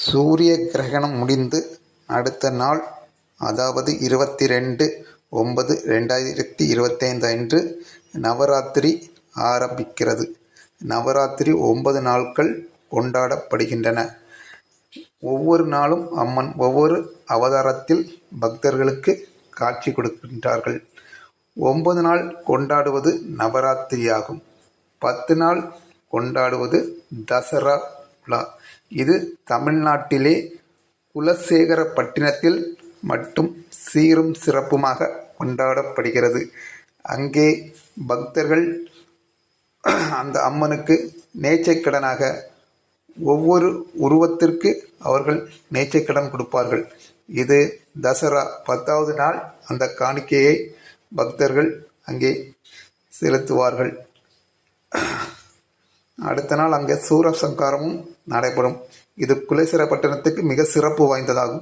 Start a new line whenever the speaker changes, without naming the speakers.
சூரிய கிரகணம் முடிந்து அடுத்த நாள், அதாவது 22/9/2025 அன்று நவராத்திரி ஆரம்பிக்கிறது. நவராத்திரி 9 நாட்கள் கொண்டாடப்படுகின்றன. ஒவ்வொரு நாளும் அம்மன் ஒவ்வொரு அவதாரத்தில் பக்தர்களுக்கு காட்சி கொடுக்கின்றார்கள். 9 நாள் கொண்டாடுவது நவராத்திரியாகும். 10 நாள் கொண்டாடுவது தசரா விழா. இது தமிழ்நாட்டிலே குலசேகரப்பட்டினத்தில் மட்டும் சீரும் சிறப்புமாக கொண்டாடப்படுகிறது. அங்கே பக்தர்கள் அந்த அம்மனுக்கு நேர்ச்சைக்கடனாக ஒவ்வொரு உருவத்திற்கு அவர்கள் நேர்ச்சைக்கடன் கொடுப்பார்கள். இது தசரா 10வது நாள் அந்த காணிக்கையை பக்தர்கள் அங்கே செலுத்துவார்கள். அடுத்த நாள் அங்கே சூரசம்காரமும் நடைபெறும். இது குலசேகரப்பட்டினத்துக்கு மிக சிறப்பு வாய்ந்ததாகும்.